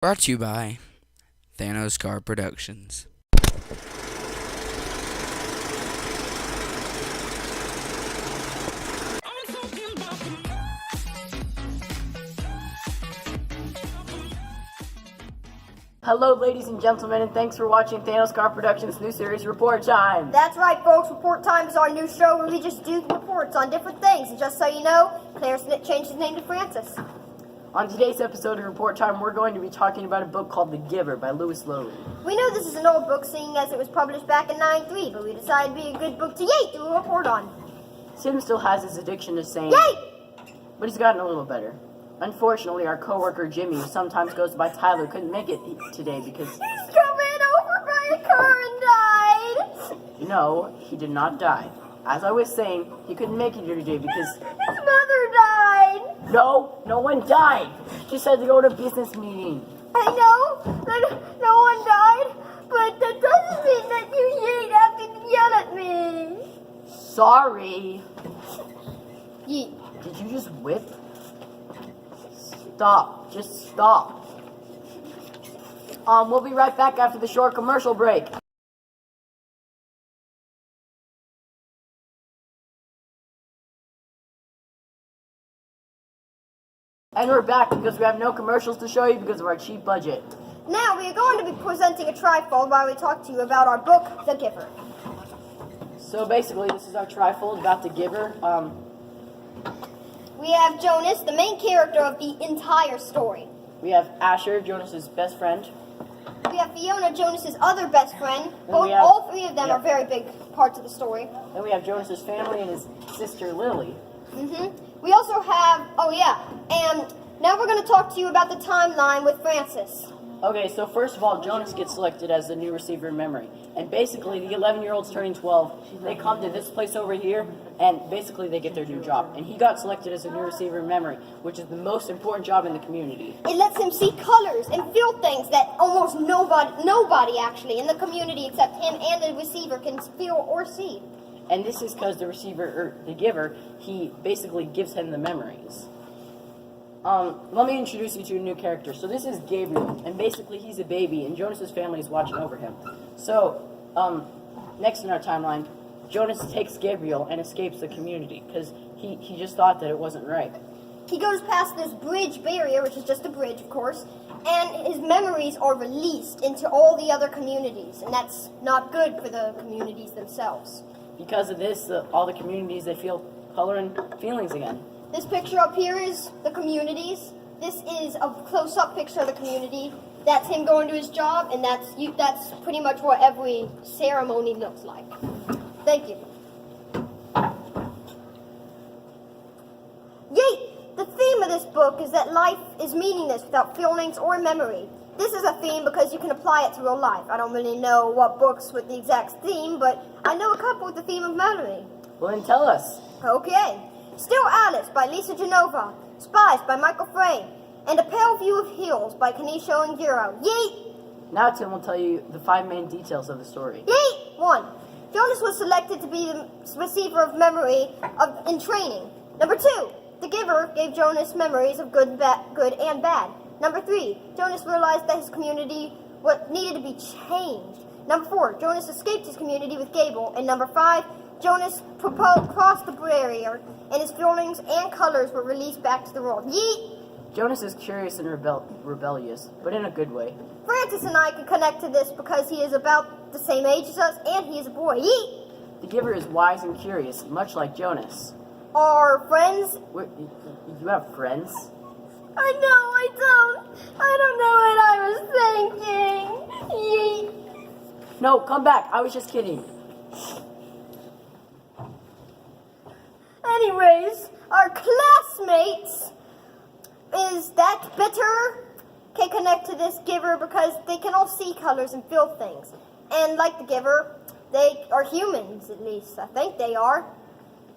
Brought to you by Thanos Car Productions. Hello, ladies and gentlemen, and thanks for watching Thanos Car Productions' new series, Report Time. That's right, folks. Report Time is our new show where we just do reports on different things. And just so you know, Claire's changed his name to Francis. On today's episode of Report Time, we're going to be talking about a book called The Giver by Lois Lowry. We know this is an old book, seeing as it was published back in '93, but we decided it'd be a good book to do a report on. Tim still has his addiction to saying, Yay! but he's gotten a little better. Unfortunately, our coworker Jimmy, who sometimes goes by Tyler, couldn't make it today because He's got ran over by a car and died. no, he did not die. As I was saying, he couldn't make it here today because His mother died. no one died. Just had to go to a business meeting. I know that no one died, but that doesn't mean that you ain't have to yell at me. Sorry. Yeet. Did you just whip? Stop. Just stop. We'll be right back after the short commercial break. And we're back because we have no commercials to show you because of our cheap budget. Now we are going to be presenting a trifold while we talk to you about our book, The Giver. So basically, this is our trifold about The Giver. We have Jonas, the main character of the entire story. We have Asher, Jonas's best friend. We have Fiona, Jonas's other best friend. have- All three of them yeah. are very big parts of the story. Then we have Jonas's family and his sister Lily. We also have, and now we're going to talk to you about the timeline with Francis. Okay, so first of all, Jonas gets selected as the new receiver in memory. And basically, the 11-year-olds turning 12, they come to this place over here, and basically they get their new job. And he got selected as a new receiver in memory, which is the most important job in the community. It lets him see colors and feel things that almost nobody actually in the community except him and the receiver can feel or see. And this is because the receiver, or the giver, he basically gives him the memories. Let me introduce you to a new character. So this is Gabriel, and basically he's a baby, and Jonas's family is watching over him. So, next in our timeline, Jonas takes Gabriel and escapes the community, because he just thought that it wasn't right. He goes past this bridge barrier, which is just a bridge, of course, and his memories are released into all the other communities, and that's not good for the communities themselves. Because of this, all the communities, they feel color and feelings again. This picture up here is the communities. This is a close-up picture of the community. That's him going to his job, and that's pretty much what every ceremony looks like. Thank you. Yay! The theme of this book is that life is meaningless without feelings or memory. This is a theme because you can apply it to real life. I don't really know what books with the exact theme, but I know a couple with the theme of memory. Well, then tell us. Okay. Still Alice by Lisa Genova, Spies by Michael Frey, and A Pale View of Hills by Kanisho Ongiro. Yeet! Now Tim will tell you the 5 main details of the story. Yeet! 1. Jonas was selected to be the receiver of memory in training. Number 2. The Giver gave Jonas memories of good and bad. Number 3. Jonas realized that his community needed to be changed. Number 4. Jonas escaped his community with Gable. And number 5. Jonas crossed the barrier, and his feelings and colors were released back to the world. Yeet! Jonas is curious and rebellious, but in a good way. Francis and I can connect to this because he is about the same age as us, and he is a boy. Yeet! The Giver is wise and curious, much like Jonas. Our friends? You have friends? I don't know what I was thinking. Yeet! No, come back. I was just kidding. Anyways, our classmates is that bitter can connect to this Giver because they can all see colors and feel things. And like the Giver, they are humans, at least. I think they are.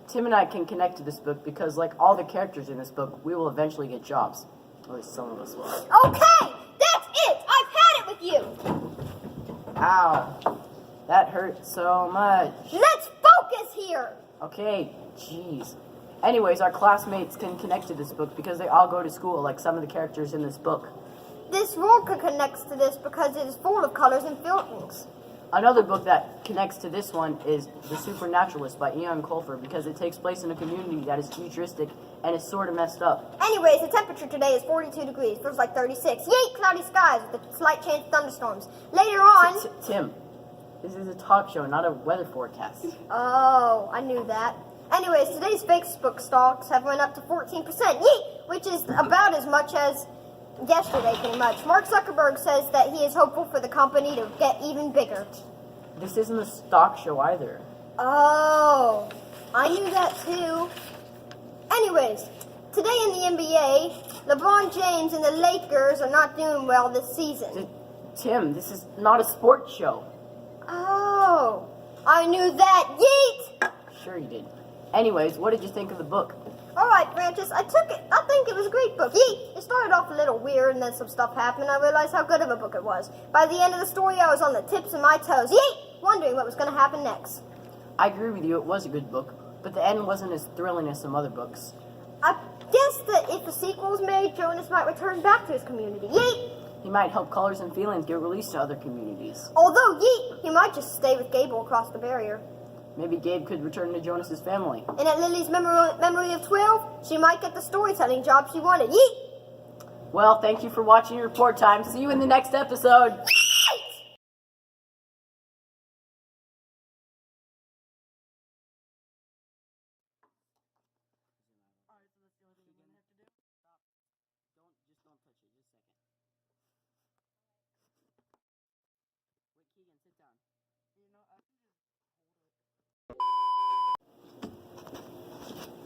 Tim and I can connect to this book because, like all the characters in this book, we will eventually get jobs. At least some of us will. Okay, that's it. I've had it with you. Ow. That hurt so much. Let's focus here. Okay, jeez. Anyways, our classmates can connect to this book because they all go to school like some of the characters in this book. this world connects to this because it is full of colors and feelings. Another book that connects to this one is The Supernaturalist by Ian Colfer because it takes place in a community that is futuristic and is sort of messed up. Anyways, the temperature today is 42 degrees, feels like 36. Yay, cloudy skies with a slight chance of thunderstorms. Later on... Tim, this is a talk show, not a weather forecast. Oh, I knew that. Anyways, today's Facebook stocks have went up to 14%, yay, which is about as much as yesterday, pretty much. Mark Zuckerberg says that he is hopeful for the company to get even bigger. This isn't a stock show either. Oh, I knew that too. Anyways, today in the NBA, LeBron James and the Lakers are not doing well this season. Tim, this is not a sports show. Oh, I knew that. Yeet! Sure you did. Anyways, what did you think of the book? Alright, Francis, I took it. I think it was a great book. Yeet! It started off a little weird and then some stuff happened. I realized how good of a book it was. By the end of the story, I was on the tips of my toes. Yeet! Wondering what was going to happen next. I agree with you, it was a good book, but the end wasn't as thrilling as some other books. I guess that if a sequel was made, Jonas might return back to his community. Yeet! He might help Colors and Feelings get released to other communities. Although, yeet, he might just stay with Gable across the barrier. Maybe Gabe could return to Jonas's family. And at Lily's memory of 12, she might get the storytelling job she wanted. Yeet! Well, thank you for watching Report Time. See you in the next episode.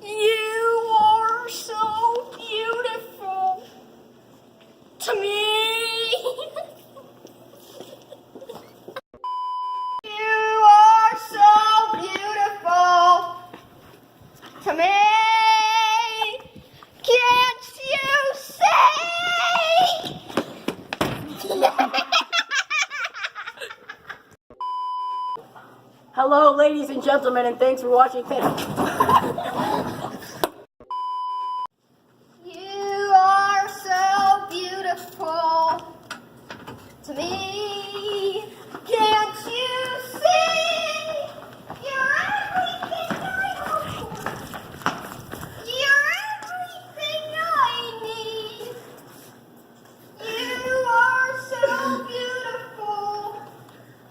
You are so beautiful to me. You are so beautiful to me. Can't you see? Hello, ladies and gentlemen, and thanks for watching. You are so beautiful to me. Can't you see? You're everything I hope for. You're everything I need. You are so beautiful,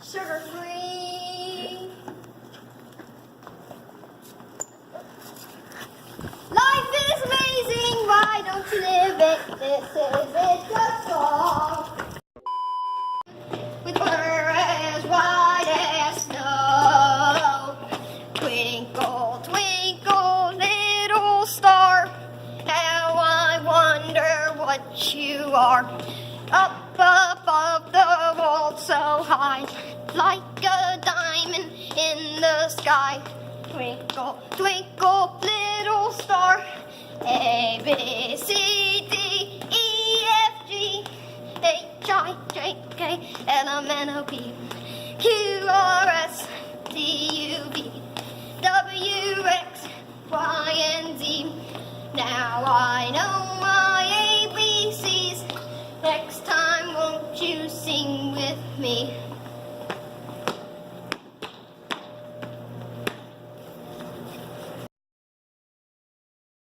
sugar-free. Life is amazing, why don't you live it? This is just a song. With water as white as snow. Twinkle, twinkle, little star. How I wonder what you are. Up above the world so high, like a diamond in the sky. Twinkle, twinkle, little star. A, B, C, D, E, F, G, H, I, J, K, L, M, N, O, P, Q, R, S, T, U, V, W, X, Y, and Z. Now I know